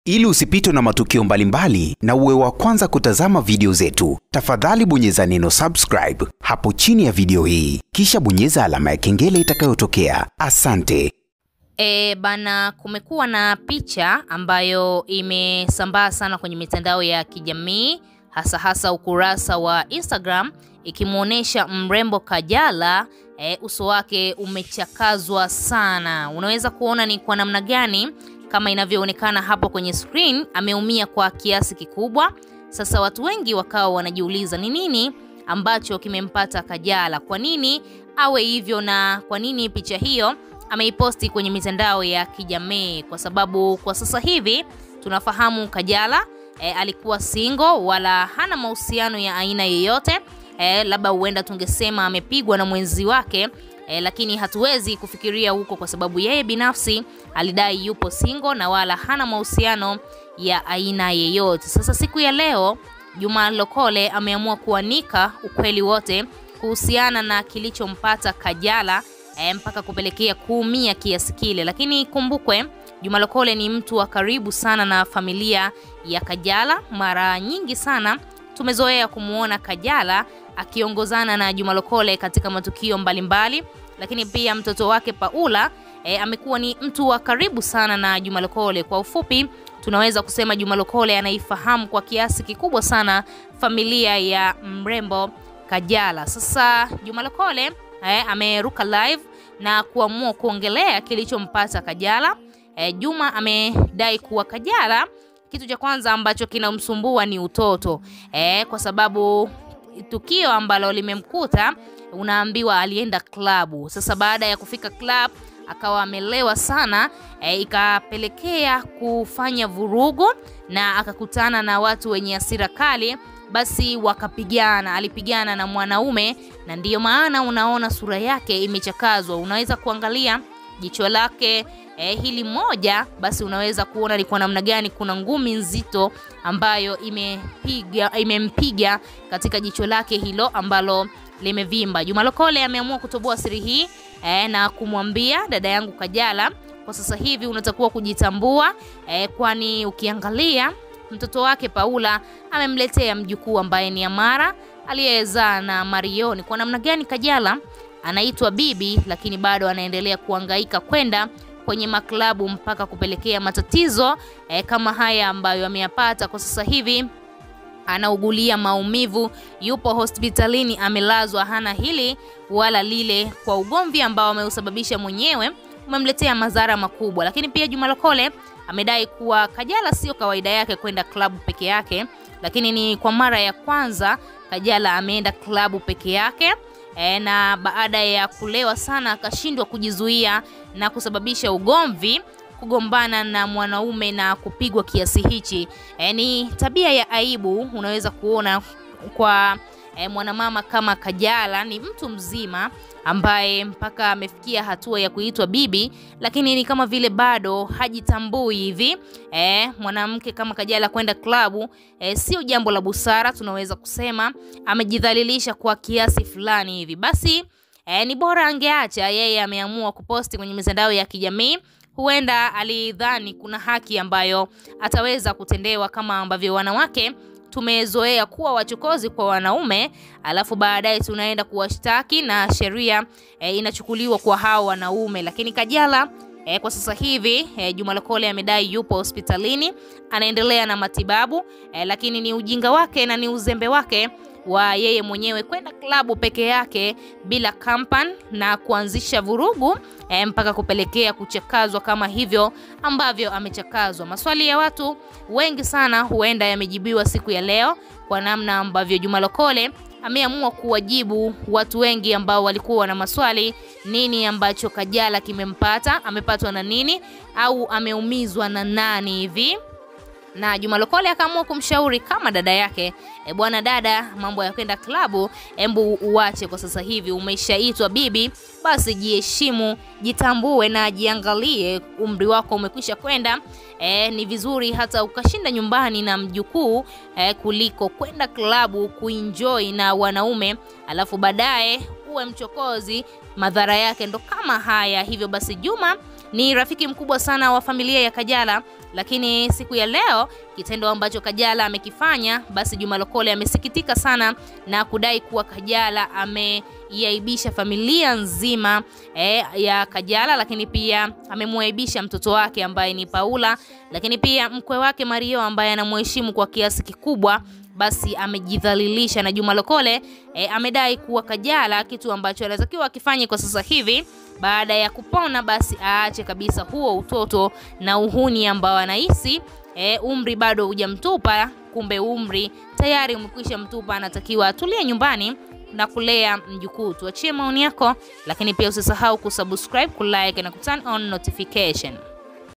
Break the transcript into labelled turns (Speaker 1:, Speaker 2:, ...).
Speaker 1: Ili usipitwe na matukio mbalimbali na uwe wa kwanza kutazama video zetu, tafadhali bonyeza neno subscribe hapo chini ya video hii, kisha bonyeza alama ya kengele itakayotokea. Asante.
Speaker 2: Bana, kumekuwa na picha ambayo imesambaa sana kwenye mitandao ya kijamii, hasa ukurasa wa Instagram, ikimuonesha mrembo Kajala. Uso wake umechakazwa sana. Unaweza kuona ni kwa namna gani, kama inavyoonekana hapo kwenye screen, ameumia kwa kiasi kikubwa. Sasa watu wengi wakawa wanajiuliza ni nini ambacho kimempata Kajala, kwa nini awe hivyo, na kwa nini picha hiyo ameiposti kwenye mitandao ya kijamii. Kwa sababu kwa sasa hivi tunafahamu Kajala alikuwa single, wala hana mahusiano ya aina yoyote. Labda huenda tungesema amepigwa na mwenzi wake, lakini hatuwezi kufikiria huko kwa sababu yeye binafsi alidai yupo single na wala hana mahusiano ya aina yoyote. Sasa siku ya leo Juma Lokole ameamua kuanika ukweli wote kuhusiana na kilichompata Kajala mpaka kupelekea kuumia kiasi kile. Lakini kumbukwe, Juma Lokole ni mtu wa karibu sana na familia ya Kajala. Mara nyingi sana tumezoea kumuona Kajala akiongozana na Juma Lokole katika matukio mbalimbali, lakini pia mtoto wake Paula amekuwa ni mtu wa karibu sana na Juma Lokole. Kwa ufupi, tunaweza kusema Juma Lokole anaifahamu kwa kiasi kikubwa sana familia ya mrembo Kajala. Sasa Juma Lokole ameruka live na kuamua kuongelea kilichompata Kajala. Juma amedai kuwa Kajala, kitu cha kwanza ambacho kinamsumbua ni utoto. Kwa sababu tukio ambalo limemkuta, unaambiwa alienda klabu. Sasa baada ya kufika club akawa amelewa sana, ikapelekea kufanya vurugu na akakutana na watu wenye hasira kali, basi wakapigana. Alipigana na mwanaume, na ndiyo maana unaona sura yake imechakazwa. Unaweza kuangalia jicho lake hili moja, basi unaweza kuona ni kwa namna gani kuna ngumi nzito ambayo imempiga katika jicho lake hilo ambalo limevimba. Juma Lokole ameamua kutoboa siri hii na kumwambia dada yangu Kajala, kwa sasa hivi unatakiwa kujitambua, kwani ukiangalia mtoto wake Paula amemletea mjukuu ambaye ni Amara aliyezaa na Marioni. Kwa namna gani Kajala anaitwa bibi, lakini bado anaendelea kuhangaika kwenda kwenye maklabu mpaka kupelekea matatizo kama haya ambayo ameyapata. Kwa sasa hivi anaugulia maumivu, yupo hospitalini, amelazwa, hana hili wala lile, kwa ugomvi ambao ameusababisha mwenyewe umemletea madhara makubwa. Lakini pia Juma Lokole amedai kuwa Kajala sio kawaida yake kwenda klabu peke yake, lakini ni kwa mara ya kwanza Kajala ameenda klabu peke yake. Na baada ya kulewa sana akashindwa kujizuia na kusababisha ugomvi, kugombana na mwanaume na kupigwa kiasi hichi. Ni tabia ya aibu unaweza kuona kwa mwanamama kama Kajala. Ni mtu mzima ambaye mpaka amefikia hatua ya kuitwa bibi, lakini ni kama vile bado hajitambui hivi. Mwanamke kama Kajala kwenda klabu sio jambo la busara, tunaweza kusema amejidhalilisha kwa kiasi fulani hivi. Basi ni bora angeacha. Yeye ameamua kuposti kwenye mitandao ya kijamii. Huenda alidhani kuna haki ambayo ataweza kutendewa, kama ambavyo wanawake tumezoea kuwa wachokozi kwa wanaume, alafu baadaye tunaenda kuwashtaki na sheria inachukuliwa kwa hao wanaume. Lakini Kajala kwa sasa hivi Juma Lokole amedai yupo hospitalini, anaendelea na matibabu, lakini ni ujinga wake na ni uzembe wake wa yeye mwenyewe kwenda klabu peke yake bila kampan na kuanzisha vurugu mpaka kupelekea kuchakazwa kama hivyo ambavyo amechakazwa. Maswali ya watu wengi sana huenda yamejibiwa siku ya leo kwa namna ambavyo Juma Lokole ameamua kuwajibu watu wengi ambao walikuwa na maswali. Nini ambacho Kajala kimempata? Amepatwa na nini? Au ameumizwa na nani hivi? Na Juma Lokole akaamua kumshauri kama dada yake, bwana dada, mambo ya kwenda klabu embu uache kwa sasa hivi, umeshaitwa bibi, basi jiheshimu, jitambue na jiangalie, umri wako umekwisha kwenda. Ni vizuri hata ukashinda nyumbani na mjukuu kuliko kwenda klabu kuenjoy na wanaume alafu baadaye uwe mchokozi. Madhara yake ndo kama haya. Hivyo basi Juma ni rafiki mkubwa sana wa familia ya Kajala, Lakini siku ya leo kitendo ambacho Kajala amekifanya, basi Juma Lokole amesikitika sana na kudai kuwa Kajala ameiaibisha familia nzima ya Kajala, lakini pia amemuaibisha mtoto wake ambaye ni Paula, lakini pia mkwe wake Mario ambaye anamheshimu kwa kiasi kikubwa. Basi amejidhalilisha, na Juma Lokole amedai kuwa Kajala kitu ambacho anatakiwa akifanye kwa sasa hivi baada ya kupona, basi aache kabisa huo utoto na uhuni ambao anahisi umri bado hujamtupa, kumbe umri tayari umekwisha mtupa, anatakiwa atulie nyumbani na kulea mjukuu. Tuachie maoni yako, lakini pia usisahau kusubscribe, kulike na kuturn on notification.